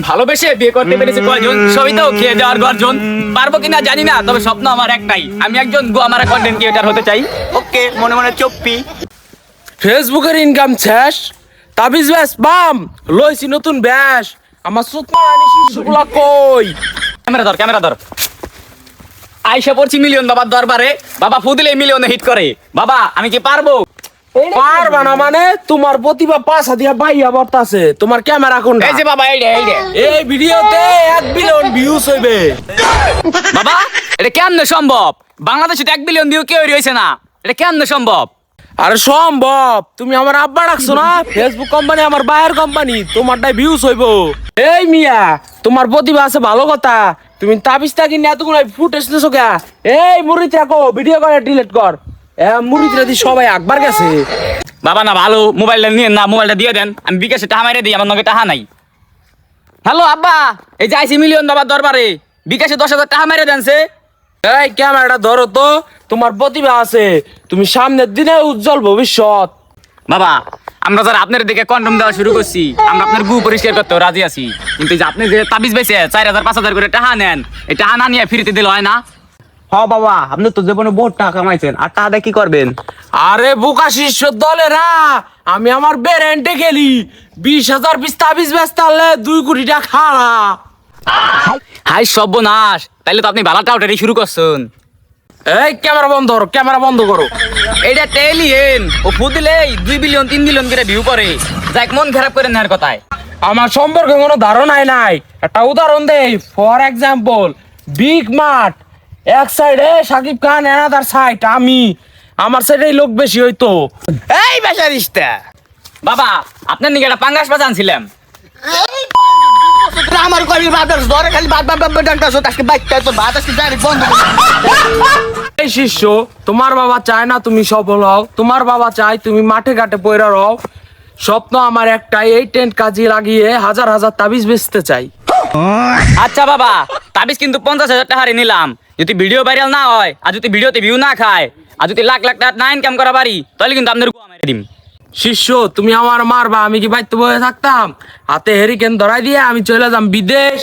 ভালোবেসে বিয়ে করতে পেরেছে কয়জন, সবই তো খেয়ে যাওয়ার গর্জন। পারবো কিনা জানি না, তবে স্বপ্ন আমার একটাই, আমি একজন গোয়ামারা কন্টেন্ট ক্রিয়েটর হতে চাই। ওকে, মনে মনে চপ্পি। ফেসবুকের ইনকাম শেষ, তাবিজ ব্যাস বাম লইছি নতুন ব্যাস। আমার সুতমা রানী শিশুগুলা কই? ক্যামেরা ধর। আইসা পড়ছি মিলিয়ন বাবার দরবারে। বাবা ফুদিলে মিলিয়নে হিট করে। বাবা আমি কি পারবো? পারবা না মানে? তোমার প্রতিভা পাশা দিয়া বাইয়া বর্তাছে। তোমার ক্যামেরা কোনটা? এই যে বাবা, এই রে। এই ভিডিওতে 1 বিলিয়ন ভিউজ হইবে। বাবা এটা কেমনে সম্ভব? বাংলাদেশে 1 বিলিয়ন ভিউ কেউ হইছে না, এটা কেমনে সম্ভব? আরে সম্ভব। তুমি আমার আব্বা ডাকছো না? ফেসবুক কোম্পানি আমার বায়ের কোম্পানি, তোমারটাই ভিউজ হইব। এই মিয়া, তোমার প্রতিভা আছে ভালো কথা, তুমি তাবিজটা কিনে এতগুলো ফুটেজ দিছো কে? এই মুরিদ রাখো, ভিডিও করে ডিলিট কর। মুরিদ রাদি সবাই আকবার গেছে। বাবা না ভালো, মোবাইলটা নিয়ে না, মোবাইলটা দিয়ে দেন, আমি বিকাশে টাকা মাইরে দিই, আমার নগে টাকা নাই। হ্যালো আব্বা, এই যে আইসি মিলিয়ন বাবার দরবারে, বিকাশে 10,000 টাকা মাইরে দেনছে। এই ক্যামেরাটা ধরো তো, তোমার প্রতিভা আছে, তুমি সামনের দিনে উজ্জ্বল ভবিষ্যৎ। বাবা আমরা যারা আপনার দিকে কন্ডম দেওয়া শুরু করছি, আমরা আপনার গু পরিষ্কার করতেও রাজি আছি, কিন্তু এই যে আপনি যে তাবিজ বেচে 4,000 5,000 করে টাকা নেন, এই টাকা না নিয়ে ফ্রিতে দিলে হয় না? হ বাবা, আপনি তো জীবনে বহুত টাকা কামাইছেন, আর টাকা দিয়ে কি করবেন? আরে বোকা শিষ্যর দলেরা, আমি আমার বেরেন্টে গেলি 20,000 পিস তাবিজ বেচতে হলে 2 কোটি টাকা খাড়া। হাই সর্বনাশ, তাইলে তো আপনি বালাটা ওটারই শুরু করছেন। এই ক্যামেরা বন্ধ করো, ক্যামেরা বন্ধ করো। এইটা টেলিয়েন, ও ফুদিলেই 2 বিলিয়ন 3 বিলিয়ন করে ভিউ করে, যাক মন খারাপ করে নেওয়ার কথায়। আমার সম্পর্কে কোনো ধারণাই নাই। একটা উদাহরণ দেই, ফর এক্সাম্পল, বিগ মার্ট এক সাইডে সাকিব খান, এনাদার সাইড আমি, আমার সাইডেই লোক বেশি হইতো। এই বেচারিস্তা বাবা, আপনার নিকে একটা পাঙ্গাস বাজান ছিলাম। আমার কবি বাদার ধরে খালি বাদ ডাক্তার আজকে বাইকটা তো বাদ আজকে ডাইরেক্ট বন্ধ। এই শিষ্য, তোমার বাবা চায় না তুমি সফল হও, তোমার বাবা চায় তুমি মাঠে ঘাটে পয়রা রও। স্বপ্ন আমার একটাই, এই টেন্ট কাজে লাগিয়ে হাজার হাজার তাবিজ বেচতে চাই। আচ্ছা বাবা, তাবিজ কিন্তু 50,000 টাকা নিলাম, যদি ভিডিও ভাইরাল না হয়, আর যদি ভিডিওতে ভিউ না খায়, আর যদি লাখ লাখ টাকা না ইনকাম করা পারি, তাহলে কিন্তু আপনার গোয়া মেরে দিম। শিষ্য, তুমি আমার মারবা, আমি কি বাইতে বয়ে থাকতাম? হাতে হেরিকেন ধরাই দিয়ে আমি চলে যাম বিদেশ।